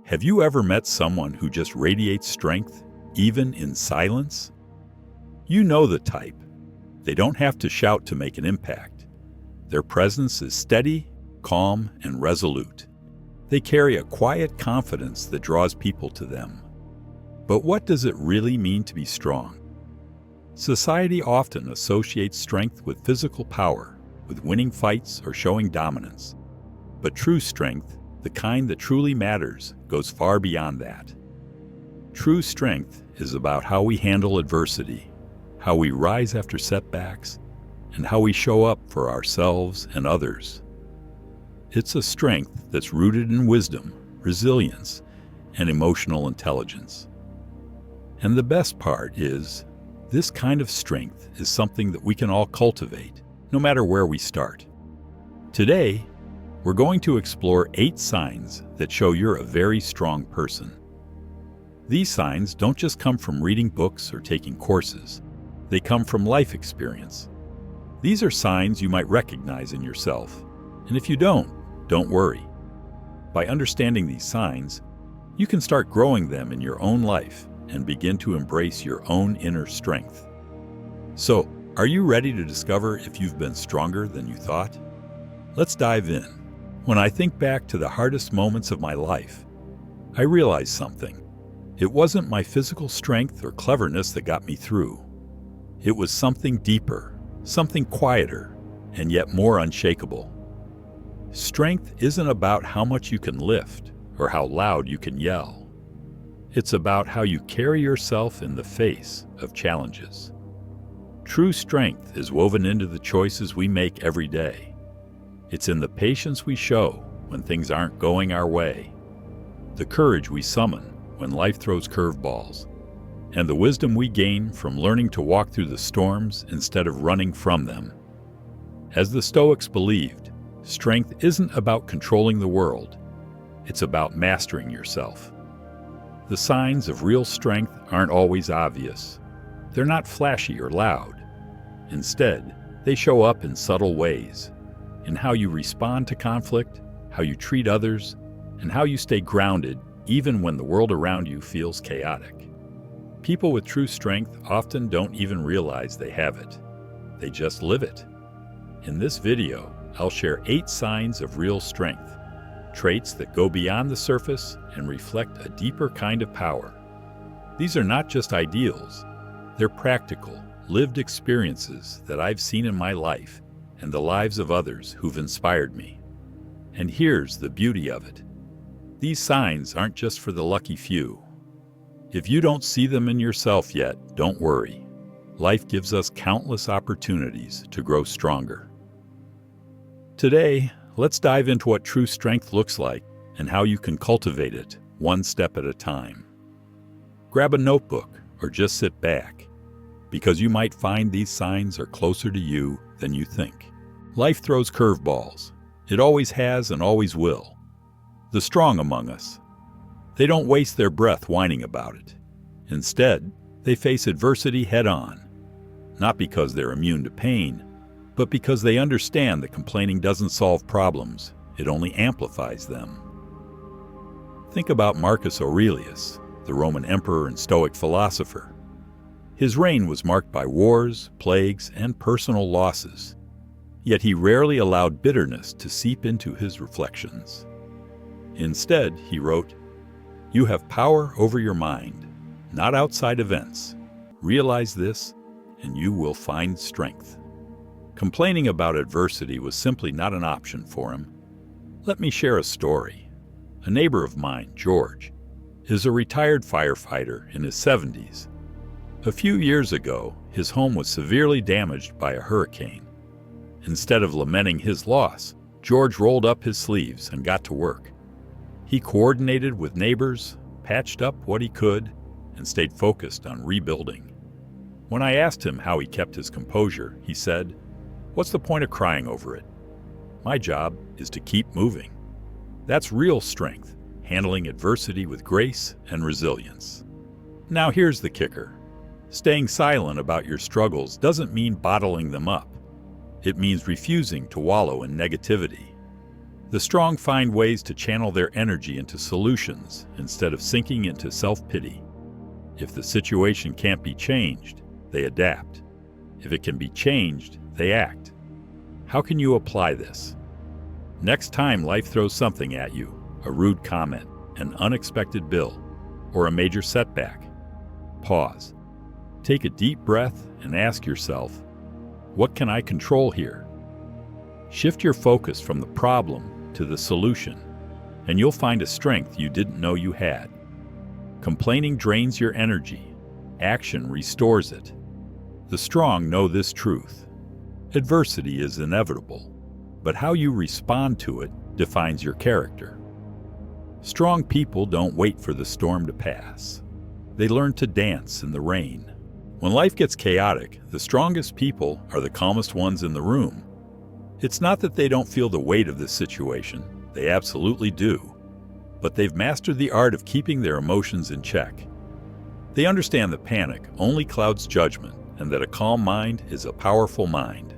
Have you ever met someone who just radiates strength, even in silence? You know the type. They don't have to shout to make an impact. Their presence is steady, calm, and resolute. They carry a quiet confidence that draws people to them. But what does it really mean to be strong? Society often associates strength with physical power, with winning fights or showing dominance. But true strength, the kind that truly matters, goes far beyond that. True strength is about how we handle adversity, how we rise after setbacks, and how we show up for ourselves and others. It's a strength that's rooted in wisdom, resilience, and emotional intelligence. And the best part is, this kind of strength is something that we can all cultivate, no matter where we start. Today, we're going to explore 8 signs that show you're a very strong person. These signs don't just come from reading books or taking courses. They come from life experience. These are signs you might recognize in yourself. And if you don't worry. By understanding these signs, you can start growing them in your own life and begin to embrace your own inner strength. So, are you ready to discover if you've been stronger than you thought? Let's dive in. When I think back to the hardest moments of my life, I realized something. It wasn't my physical strength or cleverness that got me through. It was something deeper, something quieter, and yet more unshakable. Strength isn't about how much you can lift or how loud you can yell. It's about how you carry yourself in the face of challenges. True strength is woven into the choices we make every day. It's in the patience we show when things aren't going our way, the courage we summon when life throws curveballs, and the wisdom we gain from learning to walk through the storms instead of running from them. As the Stoics believed, strength isn't about controlling the world. It's about mastering yourself. The signs of real strength aren't always obvious. They're not flashy or loud. Instead, they show up in subtle ways, in how you respond to conflict, how you treat others, and how you stay grounded even when the world around you feels chaotic. People with true strength often don't even realize they have it. They just live it. In this video, I'll share 8 signs of real strength, traits that go beyond the surface and reflect a deeper kind of power. These are not just ideals. They're practical, lived experiences that I've seen in my life and the lives of others who've inspired me. And here's the beauty of it. These signs aren't just for the lucky few. If you don't see them in yourself yet, don't worry. Life gives us countless opportunities to grow stronger. Today, let's dive into what true strength looks like and how you can cultivate it one step at a time. Grab a notebook or just sit back, because you might find these signs are closer to you than you think. Life throws curveballs. It always has and always will. The strong among us, they don't waste their breath whining about it. Instead, they face adversity head-on, not because they're immune to pain, but because they understand that complaining doesn't solve problems, it only amplifies them. Think about Marcus Aurelius, the Roman emperor and Stoic philosopher. His reign was marked by wars, plagues, and personal losses, yet he rarely allowed bitterness to seep into his reflections. Instead, he wrote, "You have power over your mind, not outside events. Realize this, and you will find strength." Complaining about adversity was simply not an option for him. Let me share a story. A neighbor of mine, George, is a retired firefighter in his 70s. A few years ago, his home was severely damaged by a hurricane. Instead of lamenting his loss, George rolled up his sleeves and got to work. He coordinated with neighbors, patched up what he could, and stayed focused on rebuilding. When I asked him how he kept his composure, he said, "What's the point of crying over it? My job is to keep moving." That's real strength, handling adversity with grace and resilience. Now here's the kicker. Staying silent about your struggles doesn't mean bottling them up. It means refusing to wallow in negativity. The strong find ways to channel their energy into solutions instead of sinking into self-pity. If the situation can't be changed, they adapt. If it can be changed, they act. How can you apply this? Next time life throws something at you, a rude comment, an unexpected bill, or a major setback, pause. Take a deep breath and ask yourself, what can I control here? Shift your focus from the problem to the solution, and you'll find a strength you didn't know you had. Complaining drains your energy. Action restores it. The strong know this truth. Adversity is inevitable, but how you respond to it defines your character. Strong people don't wait for the storm to pass. They learn to dance in the rain. When life gets chaotic, the strongest people are the calmest ones in the room. It's not that they don't feel the weight of this situation. They absolutely do. But they've mastered the art of keeping their emotions in check. They understand that panic only clouds judgment and that a calm mind is a powerful mind.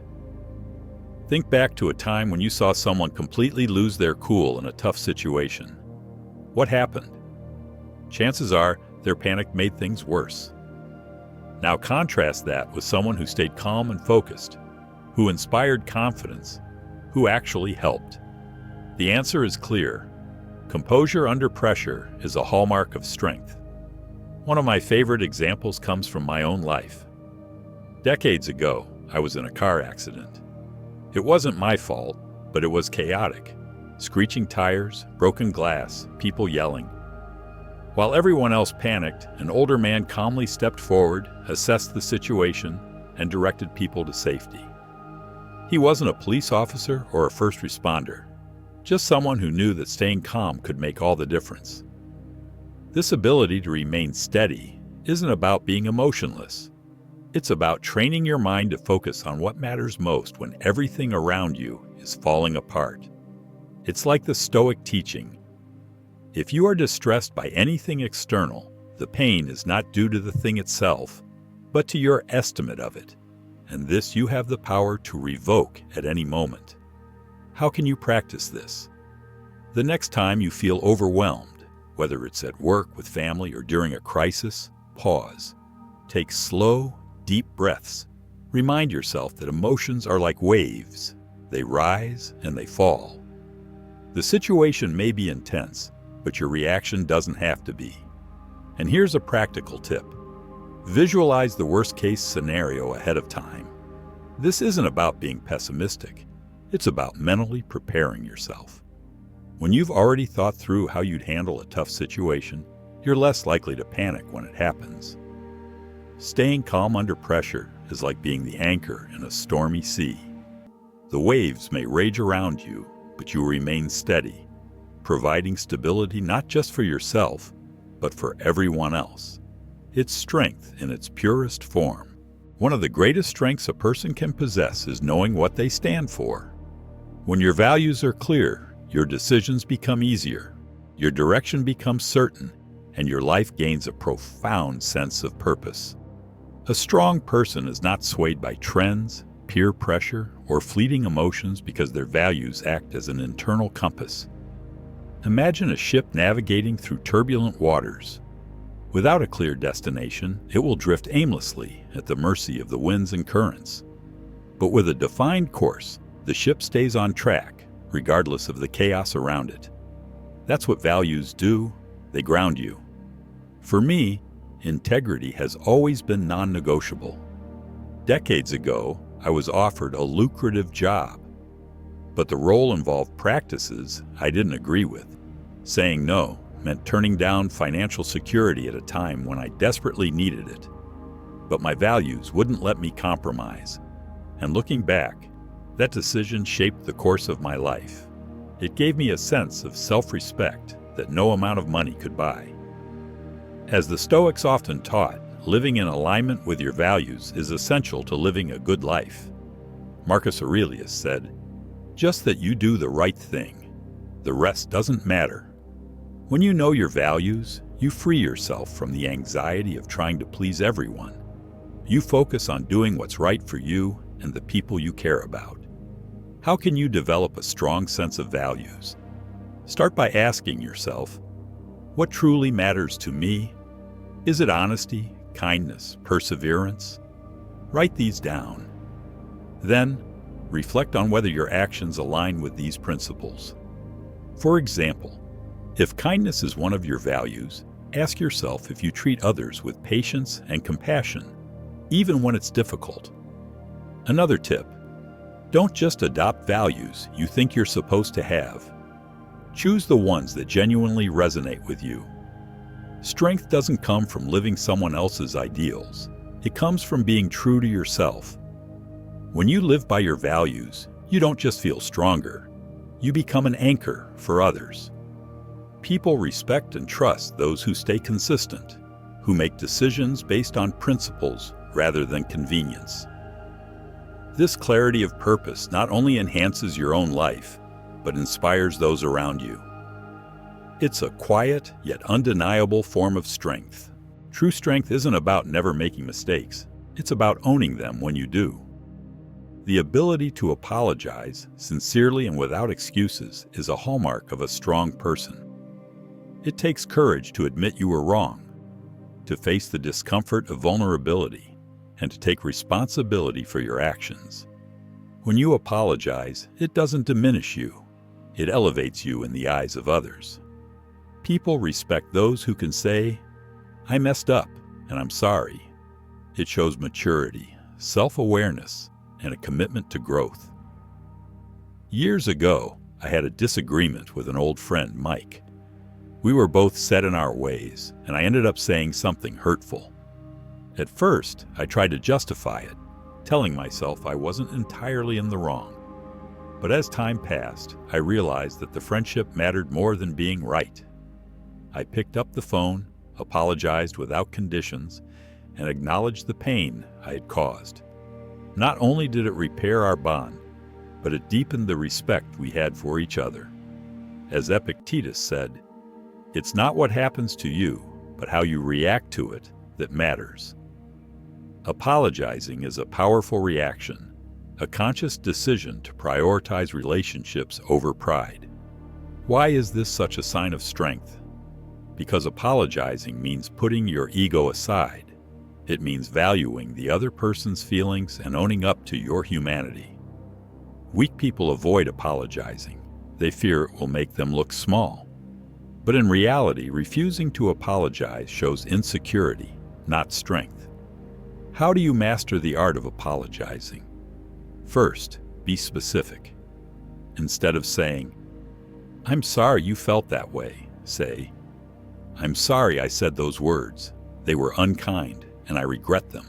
Think back to a time when you saw someone completely lose their cool in a tough situation. What happened? Chances are their panic made things worse. Now contrast that with someone who stayed calm and focused, who inspired confidence, who actually helped. The answer is clear. Composure under pressure is a hallmark of strength. One of my favorite examples comes from my own life. Decades ago, I was in a car accident. It wasn't my fault, but it was chaotic. Screeching tires, broken glass, people yelling. While everyone else panicked, an older man calmly stepped forward, assessed the situation, and directed people to safety. He wasn't a police officer or a first responder, just someone who knew that staying calm could make all the difference. This ability to remain steady isn't about being emotionless. It's about training your mind to focus on what matters most when everything around you is falling apart. It's like the Stoic teaching. If you are distressed by anything external, the pain is not due to the thing itself, but to your estimate of it, and this you have the power to revoke at any moment. How can you practice this? The next time you feel overwhelmed, whether it's at work, with family, or during a crisis, pause. Take slow, deep breaths. Remind yourself that emotions are like waves. They rise and they fall. The situation may be intense, but your reaction doesn't have to be. And here's a practical tip. Visualize the worst-case scenario ahead of time. This isn't about being pessimistic. It's about mentally preparing yourself. When you've already thought through how you'd handle a tough situation, you're less likely to panic when it happens. Staying calm under pressure is like being the anchor in a stormy sea. The waves may rage around you, but you remain steady, providing stability not just for yourself, but for everyone else. It's strength in its purest form. One of the greatest strengths a person can possess is knowing what they stand for. When your values are clear, your decisions become easier, your direction becomes certain, and your life gains a profound sense of purpose. A strong person is not swayed by trends, peer pressure, or fleeting emotions because their values act as an internal compass. Imagine a ship navigating through turbulent waters. Without a clear destination, it will drift aimlessly at the mercy of the winds and currents. But with a defined course, the ship stays on track, regardless of the chaos around it. That's what values do. They ground you. For me, integrity has always been non-negotiable. Decades ago, I was offered a lucrative job, but the role involved practices I didn't agree with. Saying no meant turning down financial security at a time when I desperately needed it. But my values wouldn't let me compromise. And looking back, that decision shaped the course of my life. It gave me a sense of self-respect that no amount of money could buy. As the Stoics often taught, living in alignment with your values is essential to living a good life. Marcus Aurelius said, "Just that you do the right thing. The rest doesn't matter." When you know your values, you free yourself from the anxiety of trying to please everyone. You focus on doing what's right for you and the people you care about. How can you develop a strong sense of values? Start by asking yourself, what truly matters to me? Is it honesty, kindness, perseverance? Write these down. Then, reflect on whether your actions align with these principles. For example, if kindness is one of your values, ask yourself if you treat others with patience and compassion, even when it's difficult. Another tip: don't just adopt values you think you're supposed to have. Choose the ones that genuinely resonate with you. Strength doesn't come from living someone else's ideals. It comes from being true to yourself. When you live by your values, you don't just feel stronger. You become an anchor for others. People respect and trust those who stay consistent, who make decisions based on principles rather than convenience. This clarity of purpose not only enhances your own life, but inspires those around you. It's a quiet yet undeniable form of strength. True strength isn't about never making mistakes. It's about owning them when you do. The ability to apologize sincerely and without excuses is a hallmark of a strong person. It takes courage to admit you were wrong, to face the discomfort of vulnerability, and to take responsibility for your actions. When you apologize, it doesn't diminish you. It elevates you in the eyes of others. People respect those who can say, "I messed up, and I'm sorry." It shows maturity, self-awareness, and a commitment to growth. Years ago, I had a disagreement with an old friend, Mike. We were both set in our ways, and I ended up saying something hurtful. At first, I tried to justify it, telling myself I wasn't entirely in the wrong. But as time passed, I realized that the friendship mattered more than being right. I picked up the phone, apologized without conditions, and acknowledged the pain I had caused. Not only did it repair our bond, but it deepened the respect we had for each other. As Epictetus said, "It's not what happens to you, but how you react to it that matters." Apologizing is a powerful reaction, a conscious decision to prioritize relationships over pride. Why is this such a sign of strength? Because apologizing means putting your ego aside. It means valuing the other person's feelings and owning up to your humanity. Weak people avoid apologizing. They fear it will make them look small. But in reality, refusing to apologize shows insecurity, not strength. How do you master the art of apologizing? First, be specific. Instead of saying, "I'm sorry you felt that way," say, "I'm sorry I said those words. They were unkind, and I regret them."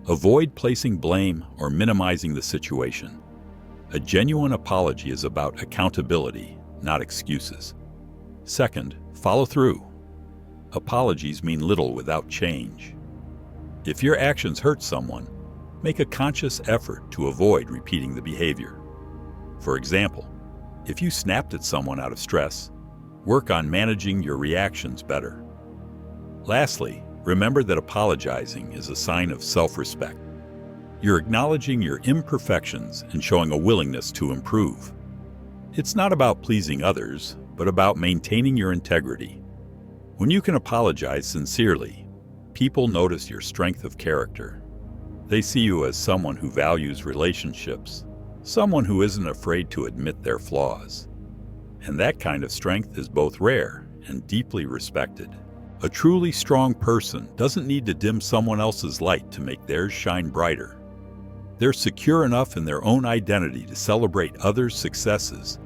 Avoid placing blame or minimizing the situation. A genuine apology is about accountability, not excuses. Second, follow through. Apologies mean little without change. If your actions hurt someone, make a conscious effort to avoid repeating the behavior. For example, if you snapped at someone out of stress, work on managing your reactions better. Lastly, remember that apologizing is a sign of self-respect. You're acknowledging your imperfections and showing a willingness to improve. It's not about pleasing others, but about maintaining your integrity. When you can apologize sincerely, people notice your strength of character. They see you as someone who values relationships, someone who isn't afraid to admit their flaws. And that kind of strength is both rare and deeply respected. A truly strong person doesn't need to dim someone else's light to make theirs shine brighter. They're secure enough in their own identity to celebrate others' successes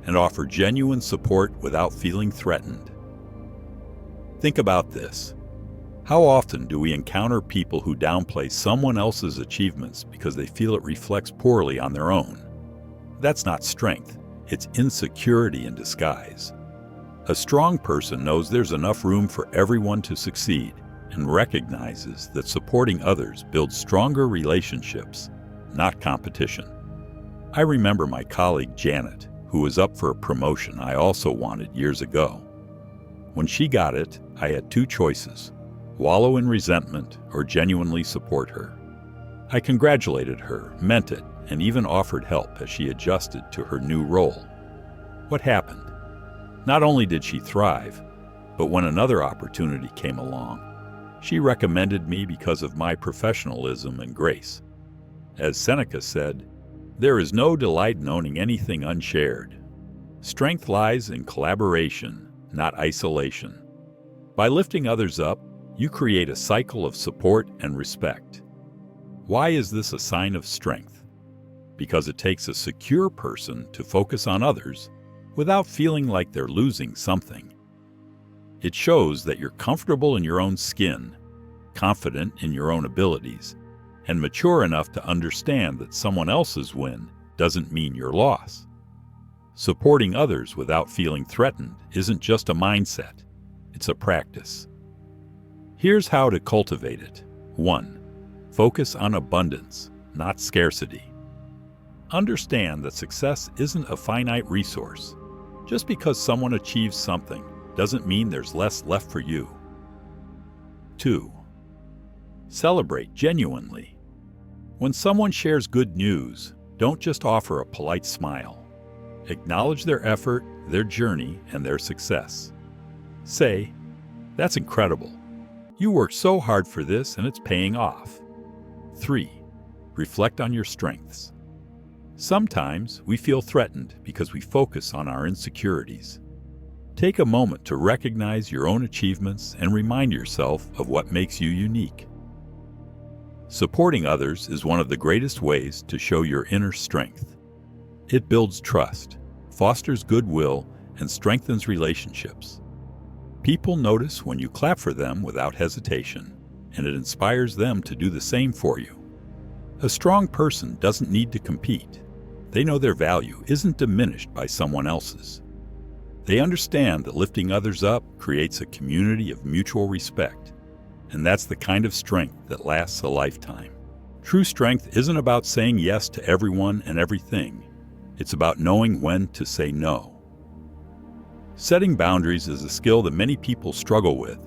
and offer genuine support without feeling threatened. Think about this. How often do we encounter people who downplay someone else's achievements because they feel it reflects poorly on their own? That's not strength, it's insecurity in disguise. A strong person knows there's enough room for everyone to succeed and recognizes that supporting others builds stronger relationships, not competition. I remember my colleague Janet, who was up for a promotion I also wanted years ago. When she got it, I had two choices: wallow in resentment or genuinely support her. I congratulated her, meant it, and even offered help as she adjusted to her new role. What happened? Not only did she thrive, but when another opportunity came along, she recommended me because of my professionalism and grace. As Seneca said, "There is no delight in owning anything unshared." Strength lies in collaboration, not isolation. By lifting others up, you create a cycle of support and respect. Why is this a sign of strength? Because it takes a secure person to focus on others without feeling like they're losing something. It shows that you're comfortable in your own skin, confident in your own abilities, and mature enough to understand that someone else's win doesn't mean your loss. Supporting others without feeling threatened isn't just a mindset, it's a practice. Here's how to cultivate it. 1. Focus on abundance, not scarcity. Understand that success isn't a finite resource. Just because someone achieves something doesn't mean there's less left for you. 2. Celebrate genuinely. When someone shares good news, don't just offer a polite smile. Acknowledge their effort, their journey, and their success. Say, "That's incredible. You worked so hard for this and it's paying off." 3. Reflect on your strengths. Sometimes we feel threatened because we focus on our insecurities. Take a moment to recognize your own achievements and remind yourself of what makes you unique. Supporting others is one of the greatest ways to show your inner strength. It builds trust, fosters goodwill, and strengthens relationships. People notice when you clap for them without hesitation, and it inspires them to do the same for you. A strong person doesn't need to compete. They know their value isn't diminished by someone else's. They understand that lifting others up creates a community of mutual respect, and that's the kind of strength that lasts a lifetime. True strength isn't about saying yes to everyone and everything. It's about knowing when to say no. Setting boundaries is a skill that many people struggle with,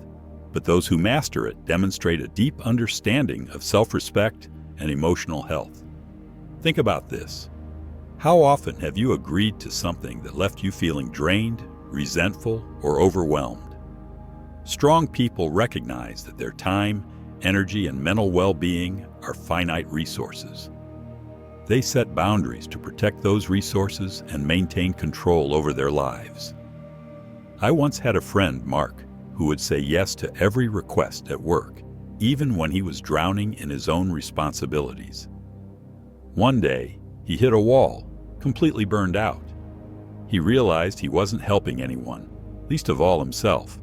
but those who master it demonstrate a deep understanding of self-respect and emotional health. Think about this. How often have you agreed to something that left you feeling drained, resentful, or overwhelmed? Strong people recognize that their time, energy, and mental well-being are finite resources. They set boundaries to protect those resources and maintain control over their lives. I once had a friend, Mark, who would say yes to every request at work, even when he was drowning in his own responsibilities. One day, he hit a wall, completely burned out. He realized he wasn't helping anyone, least of all himself.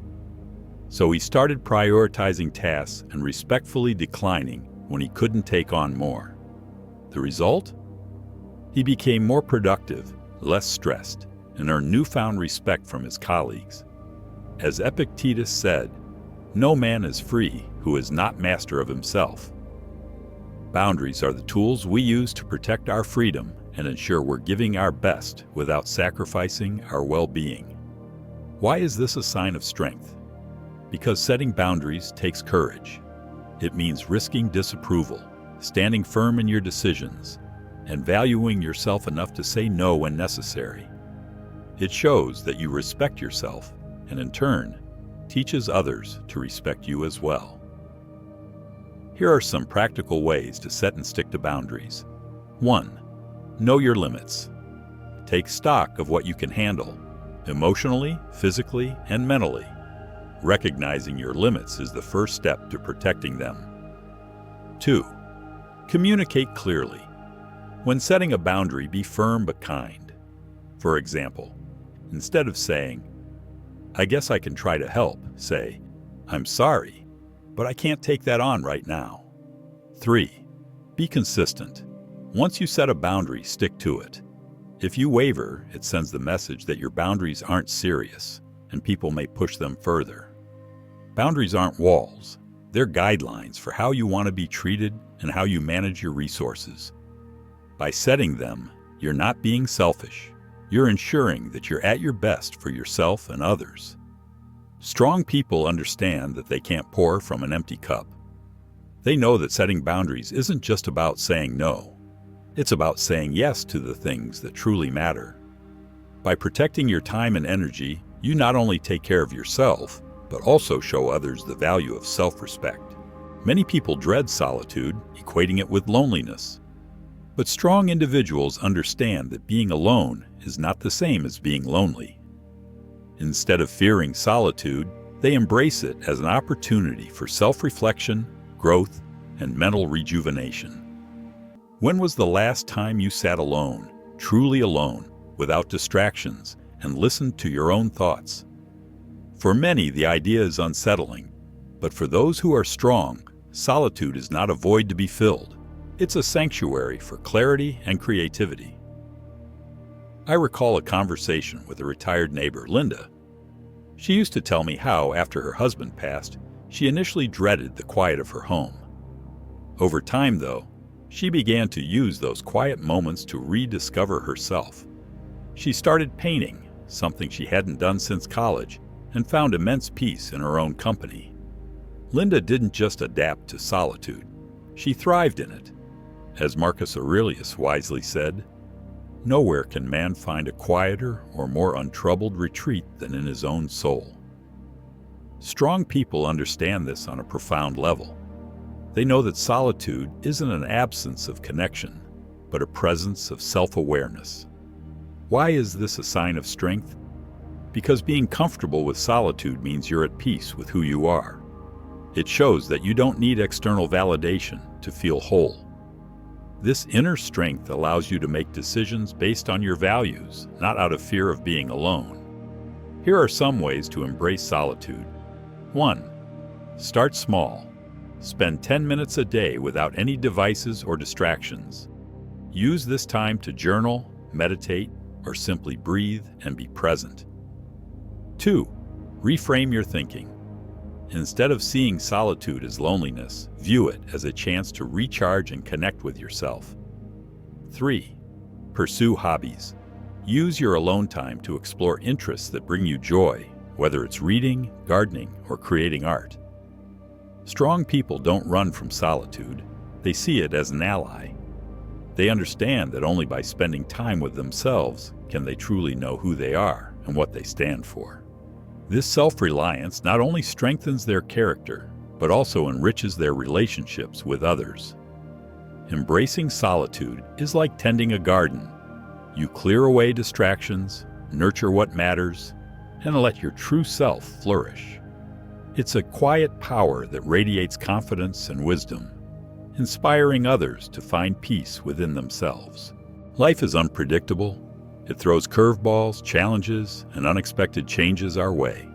So he started prioritizing tasks and respectfully declining when he couldn't take on more. The result? He became more productive, less stressed, and earned newfound respect from his colleagues. As Epictetus said, "No man is free who is not master of himself." Boundaries are the tools we use to protect our freedom and ensure we're giving our best without sacrificing our well-being. Why is this a sign of strength? Because setting boundaries takes courage. It means risking disapproval, standing firm in your decisions, and valuing yourself enough to say no when necessary. It shows that you respect yourself and, in turn, teaches others to respect you as well. Here are some practical ways to set and stick to boundaries. 1. Know your limits. Take stock of what you can handle, emotionally, physically, and mentally. Recognizing your limits is the first step to protecting them. 2. Communicate clearly. When setting a boundary, be firm but kind. For example, instead of saying, "I guess I can try to help," say, "I'm sorry, but I can't take that on right now." 3. Be consistent. Once you set a boundary, stick to it. If you waver, it sends the message that your boundaries aren't serious, and people may push them further. Boundaries aren't walls. They're guidelines for how you want to be treated and how you manage your resources. By setting them, you're not being selfish. You're ensuring that you're at your best for yourself and others. Strong people understand that they can't pour from an empty cup. They know that setting boundaries isn't just about saying no. It's about saying yes to the things that truly matter. By protecting your time and energy, you not only take care of yourself, but also show others the value of self-respect. Many people dread solitude, equating it with loneliness. But strong individuals understand that being alone is not the same as being lonely. Instead of fearing solitude, they embrace it as an opportunity for self-reflection, growth, and mental rejuvenation. When was the last time you sat alone, truly alone, without distractions, and listened to your own thoughts? For many, the idea is unsettling, but for those who are strong, solitude is not a void to be filled. It's a sanctuary for clarity and creativity. I recall a conversation with a retired neighbor, Linda. She used to tell me how, after her husband passed, she initially dreaded the quiet of her home. Over time, though, she began to use those quiet moments to rediscover herself. She started painting, something she hadn't done since college, and found immense peace in her own company. Linda didn't just adapt to solitude, she thrived in it. As Marcus Aurelius wisely said, "Nowhere can man find a quieter or more untroubled retreat than in his own soul." Strong people understand this on a profound level. They know that solitude isn't an absence of connection, but a presence of self-awareness. Why is this a sign of strength? Because being comfortable with solitude means you're at peace with who you are. It shows that you don't need external validation to feel whole. This inner strength allows you to make decisions based on your values, not out of fear of being alone. Here are some ways to embrace solitude. 1. Start small. Spend 10 minutes a day without any devices or distractions. Use this time to journal, meditate, or simply breathe and be present. 2. Reframe your thinking. Instead of seeing solitude as loneliness, view it as a chance to recharge and connect with yourself. 3. Pursue hobbies. Use your alone time to explore interests that bring you joy, whether it's reading, gardening, or creating art. Strong people don't run from solitude. They see it as an ally. They understand that only by spending time with themselves can they truly know who they are and what they stand for. This self-reliance not only strengthens their character, but also enriches their relationships with others. Embracing solitude is like tending a garden. You clear away distractions, nurture what matters, and let your true self flourish. It's a quiet power that radiates confidence and wisdom, inspiring others to find peace within themselves. Life is unpredictable. It throws curveballs, challenges, and unexpected changes our way.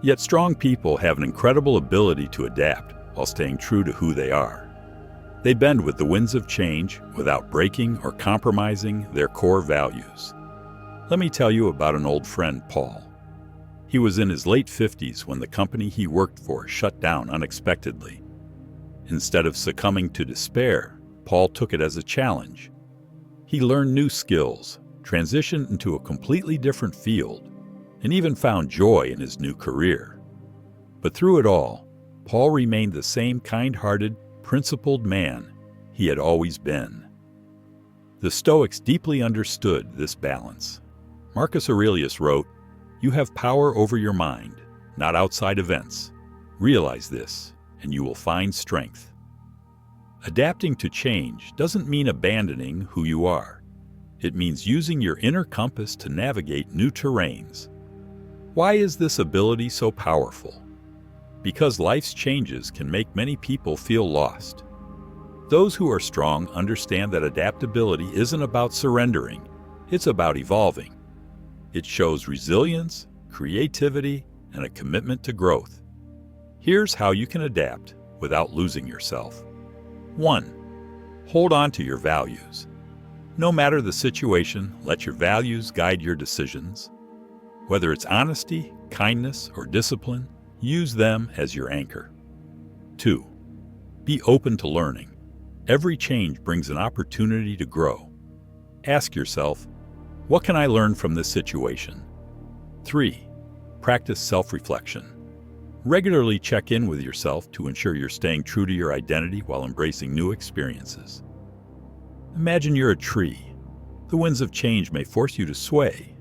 Yet strong people have an incredible ability to adapt while staying true to who they are. They bend with the winds of change without breaking or compromising their core values. Let me tell you about an old friend, Paul. He was in his late 50s when the company he worked for shut down unexpectedly. Instead of succumbing to despair, Paul took it as a challenge. He learned new skills, transitioned into a completely different field, and even found joy in his new career. But through it all, Paul remained the same kind-hearted, principled man he had always been. The Stoics deeply understood this balance. Marcus Aurelius wrote, "You have power over your mind, not outside events. Realize this, and you will find strength." Adapting to change doesn't mean abandoning who you are. It means using your inner compass to navigate new terrains. Why is this ability so powerful? Because life's changes can make many people feel lost. Those who are strong understand that adaptability isn't about surrendering, it's about evolving. It shows resilience, creativity, and a commitment to growth. Here's how you can adapt without losing yourself. 1. Hold on to your values. No matter the situation, let your values guide your decisions. Whether it's honesty, kindness, or discipline, use them as your anchor. 2. Be open to learning. Every change brings an opportunity to grow. Ask yourself, what can I learn from this situation? 3. Practice self-reflection. Regularly check in with yourself to ensure you're staying true to your identity while embracing new experiences. Imagine you're a tree. The winds of change may force you to sway,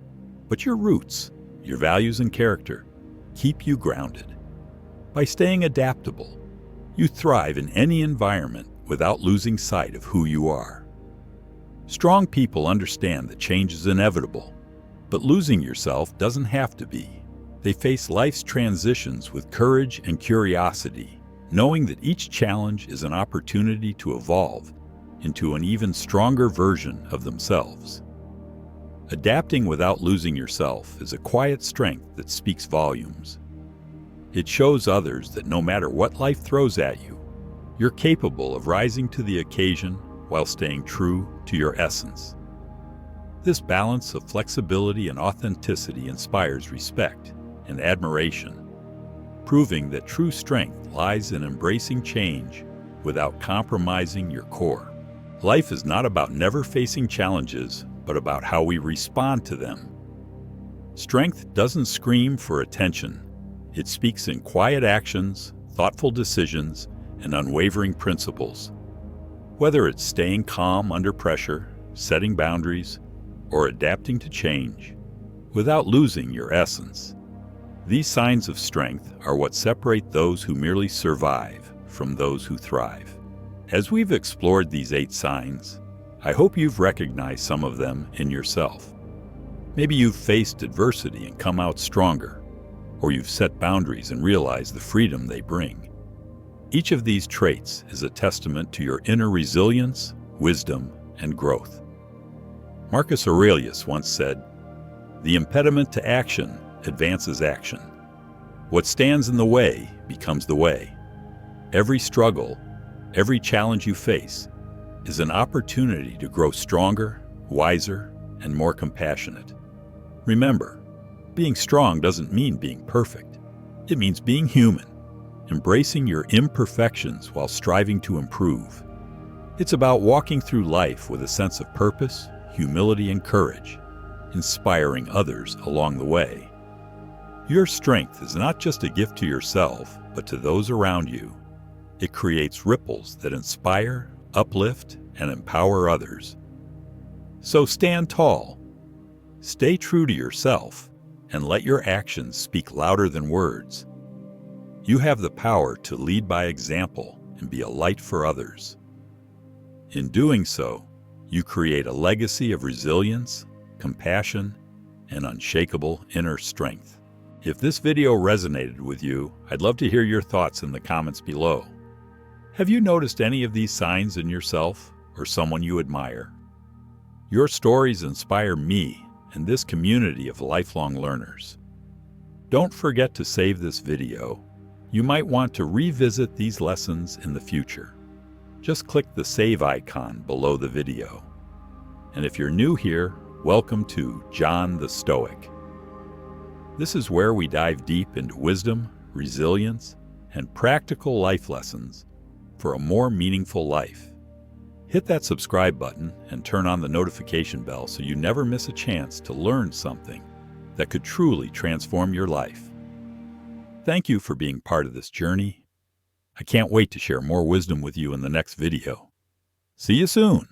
but your roots, your values and character, keep you grounded. By staying adaptable, you thrive in any environment without losing sight of who you are. Strong people understand that change is inevitable, but losing yourself doesn't have to be. They face life's transitions with courage and curiosity, knowing that each challenge is an opportunity to evolve into an even stronger version of themselves. Adapting without losing yourself is a quiet strength that speaks volumes. It shows others that no matter what life throws at you, you're capable of rising to the occasion while staying true to your essence. This balance of flexibility and authenticity inspires respect and admiration, proving that true strength lies in embracing change without compromising your core. Life is not about never facing challenges, but about how we respond to them. Strength doesn't scream for attention. It speaks in quiet actions, thoughtful decisions, and unwavering principles. Whether it's staying calm under pressure, setting boundaries, or adapting to change, without losing your essence. These signs of strength are what separate those who merely survive from those who thrive. As we've explored these 8 signs, I hope you've recognized some of them in yourself. Maybe you've faced adversity and come out stronger, or you've set boundaries and realized the freedom they bring. Each of these traits is a testament to your inner resilience, wisdom, and growth. Marcus Aurelius once said, "The impediment to action advances action. What stands in the way becomes the way." Every struggle, every challenge you face, is an opportunity to grow stronger, wiser, and more compassionate. Remember, being strong doesn't mean being perfect. It means being human, embracing your imperfections while striving to improve. It's about walking through life with a sense of purpose, humility, and courage, inspiring others along the way. Your strength is not just a gift to yourself, but to those around you. It creates ripples that inspire, uplift, and empower others. So stand tall, stay true to yourself, and let your actions speak louder than words. You have the power to lead by example and be a light for others. In doing so, you create a legacy of resilience, compassion, and unshakable inner strength. If this video resonated with you, I'd love to hear your thoughts in the comments below. Have you noticed any of these signs in yourself or someone you admire? Your stories inspire me and this community of lifelong learners. Don't forget to save this video. You might want to revisit these lessons in the future. Just click the save icon below the video. And if you're new here, welcome to John the Stoic. This is where we dive deep into wisdom, resilience, and practical life lessons for a more meaningful life. Hit that subscribe button and turn on the notification bell so you never miss a chance to learn something that could truly transform your life. Thank you for being part of this journey. I can't wait to share more wisdom with you in the next video. See you soon.